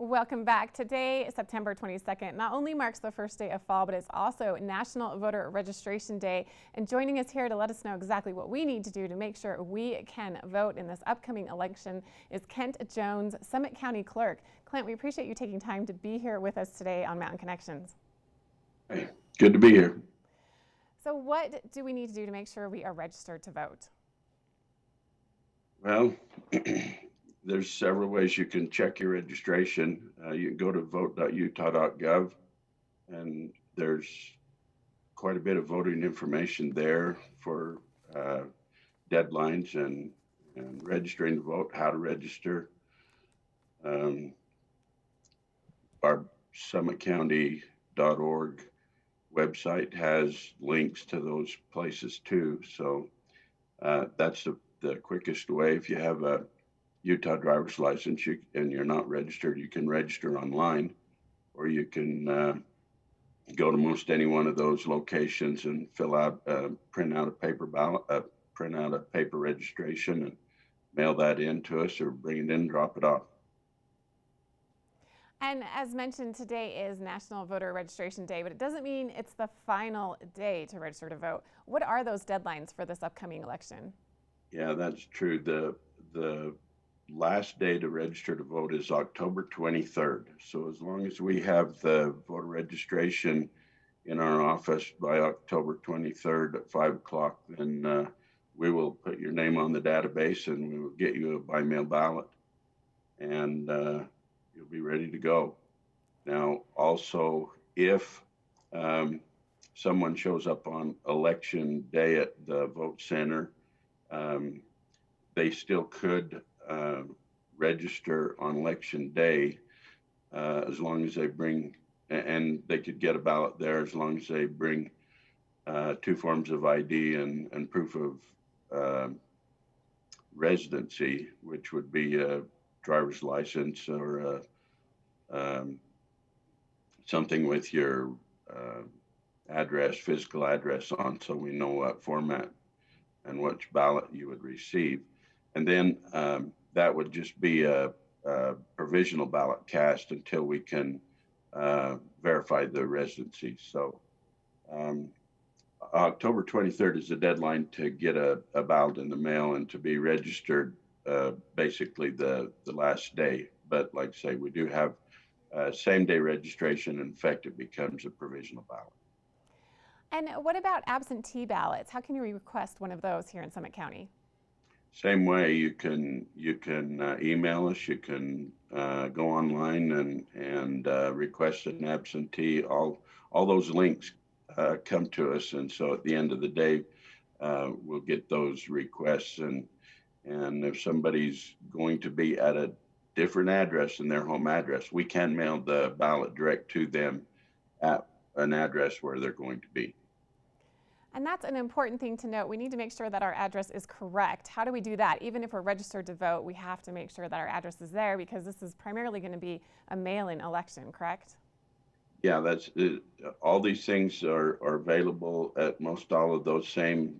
Welcome back. Today, September 22nd, not only marks the first day of fall, but it's also National Voter Registration Day. And joining us here to let us know exactly what we need to do to make sure we can vote in this upcoming election is Kent Jones, Summit County Clerk. Clint, we appreciate you taking time to be here with us today on Mountain Connections. Hey, good to be here. So what do we need to do to make sure we are registered to vote? Well, there's several ways you can check your registration. You can go to vote.utah.gov, and there's quite a bit of voting information there for deadlines and registering to vote, how to register. Our summitcounty.org website has links to those places too. So that's the quickest way. If you have a Utah driver's license and you're not registered, you can register online, or you can go to most any one of those locations and print out a paper ballot, print out a paper registration and mail that in to us, or bring it in and drop it off. And as mentioned, today is National Voter Registration Day, but it doesn't mean it's the final day to register to vote. What are those deadlines for this upcoming election? Yeah, that's true. The last day to register to vote is October 23rd. So as long as we have the voter registration in our office by October 23rd at 5 o'clock, then we will put your name on the database and we will get you a by mail ballot, and you'll be ready to go. Now, also, if someone shows up on election day at the vote center, they still could register on election day as long as they bring, and they could get a ballot there as long as they bring 2 forms of ID and proof of residency, which would be a driver's license or something with your physical address on, so we know what format and which ballot you would receive. And then that would just be a provisional ballot cast until we can verify the residency. So October 23rd is the deadline to get a ballot in the mail and to be registered, basically the last day. But like I say, we do have same day registration. In fact, it becomes a provisional ballot. And what about absentee ballots? How can you request one of those here in Summit County? Same way, you can email us. You can go online and request an absentee. All those links come to us, and so at the end of the day, we'll get those requests. And if somebody's going to be at a different address than their home address, we can mail the ballot direct to them at an address where they're going to be. And that's an important thing to note. We need to make sure that our address is correct. How do we do that? Even if we're registered to vote, we have to make sure that our address is there, because this is primarily going to be a mail-in election, correct? Yeah, that's it. All these things are available at most all of those same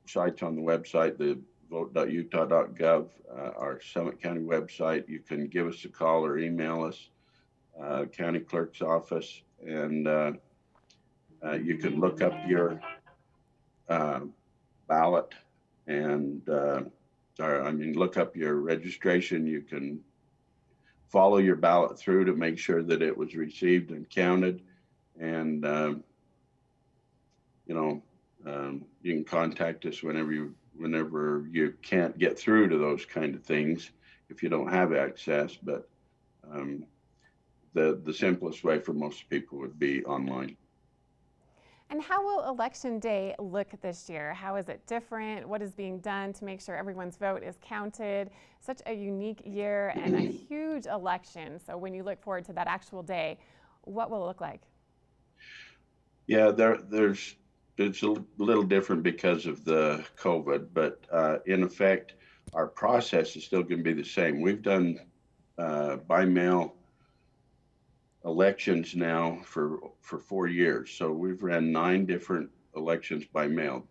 sites on the website, the vote.utah.gov, our Summit County website. You can give us a call or email us, county clerk's office, and you can look up your ballot and look up your registration. You can follow your ballot through to make sure that it was received and counted. And you can contact us whenever you can't get through to those kind of things if you don't have access. But the simplest way for most people would be online. And how will Election Day look this year? How is it different? What is being done to make sure everyone's vote is counted? Such a unique year and a huge election. So when you look forward to that actual day, what will it look like? Yeah, it's a little different because of the COVID, but in effect, our process is still going to be the same. We've done by mail elections now for 4 years. So we've ran 9 different elections by mail.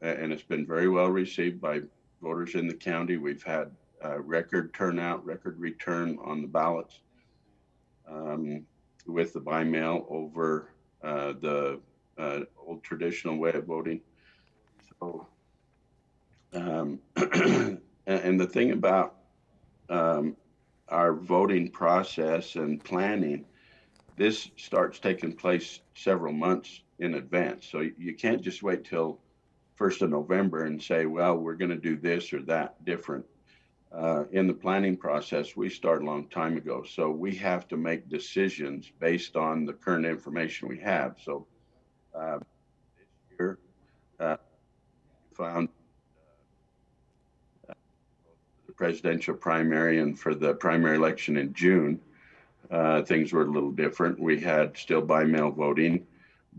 And it's been very well received by voters in the county. We've had record turnout, record return on the ballots um, with the by mail over the old traditional way of voting. So, and the thing about um, our voting process and planning, this starts taking place several months in advance. So you can't just wait till 1st of November and say, well, we're going to do this or that different. In the planning process, we start a long time ago. So we have to make decisions based on the current information we have. So this year, we found the presidential primary and for the primary election in June, things were a little different. We had still by mail voting,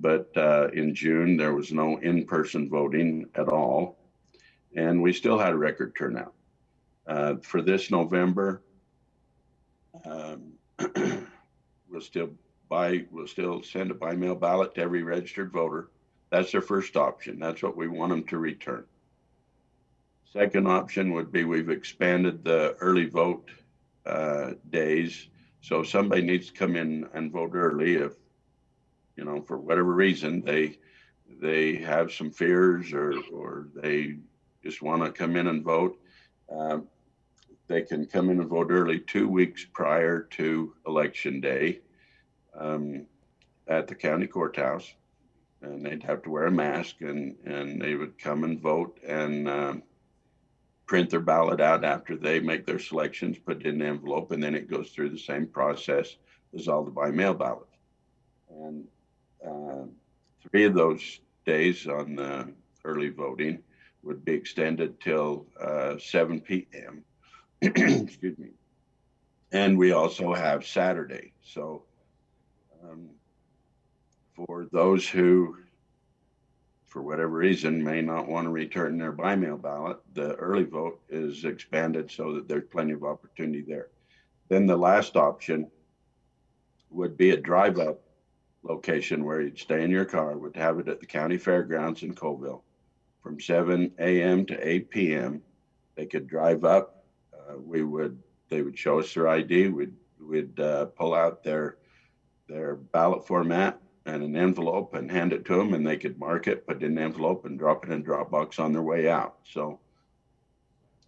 but in June, there was no in person voting at all. And we still had a record turnout. For this November, um, we'll still send a by mail ballot to every registered voter. That's their first option. That's what we want them to return. Second option would be we've expanded the early vote days. So if somebody needs to come in and vote early, if for whatever reason they have some fears or they just want to come in and vote, they can come in and vote early 2 weeks prior to election day at the county courthouse, and they'd have to wear a mask and they would come and vote and print their ballot out after they make their selections, put it in an envelope, and then it goes through the same process as all the by mail ballots. And 3 of those days on the early voting would be extended till 7 p.m. Excuse me. And we also have Saturday. So for those who, for whatever reason, may not want to return their by mail ballot, the early vote is expanded so that there's plenty of opportunity there. Then the last option would be a drive up location where you'd stay in your car, would have it at the county fairgrounds in Colville from 7 a.m. to 8 p.m. They could drive up. They would show us their ID. We'd pull out their ballot format and an envelope and hand it to them, and they could mark it, put it in an envelope, and drop it in a drop box on their way out. So,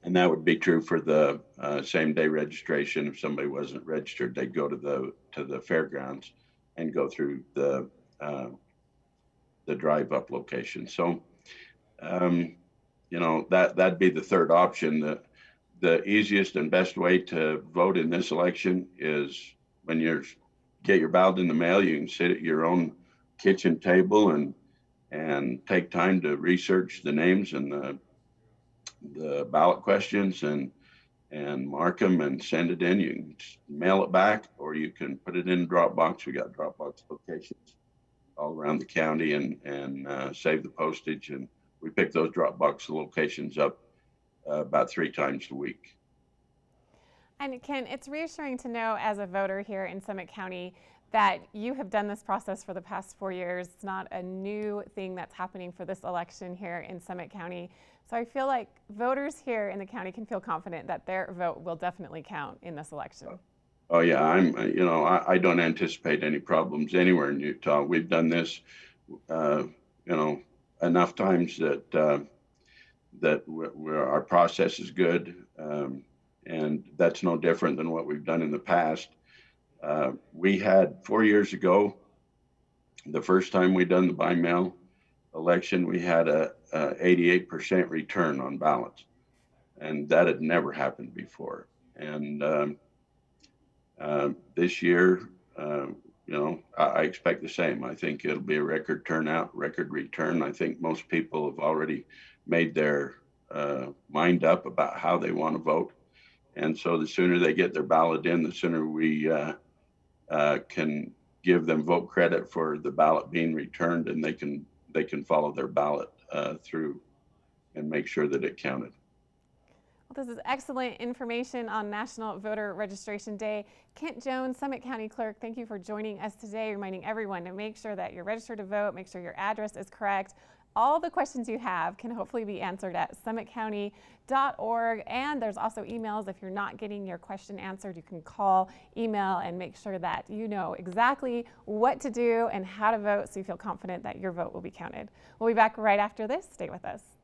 and that would be true for the same day registration. If somebody wasn't registered, they'd go to the fairgrounds and go through the drive up location. So, that'd be the third option. The easiest and best way to vote in this election is when you get your ballot in the mail, you can sit at your own kitchen table and take time to research the names and the ballot questions and mark them and send it in. You can mail it back, or you can put it in a drop box. We got drop box locations all around the county and save the postage. And we pick those drop box locations up about 3 times a week. And Ken, it's reassuring to know as a voter here in Summit County that you have done this process for the past 4 years. It's not a new thing that's happening for this election here in Summit County. So I feel like voters here in the county can feel confident that their vote will definitely count in this election. Oh yeah, I don't anticipate any problems anywhere in Utah. We've done this, enough times that our process is good. And that's no different than what we've done in the past. We had 4 years ago, the first time we done the by mail election, we had a 88% return on ballots, and that had never happened before. And this year, I expect the same. I think it'll be a record turnout, record return. I think most people have already made their mind up about how they want to vote. And so the sooner they get their ballot in, the sooner we can give them vote credit for the ballot being returned, and they can follow their ballot through and make sure that it counted. Well, this is excellent information on National Voter Registration Day. Kent Jones, Summit County Clerk, thank you for joining us today, reminding everyone to make sure that you're registered to vote, make sure your address is correct. all the questions you have can hopefully be answered at summitcounty.org. And there's also emails. If you're not getting your question answered, you can call, email, and make sure that you know exactly what to do and how to vote so you feel confident that your vote will be counted. We'll be back right after this. Stay with us.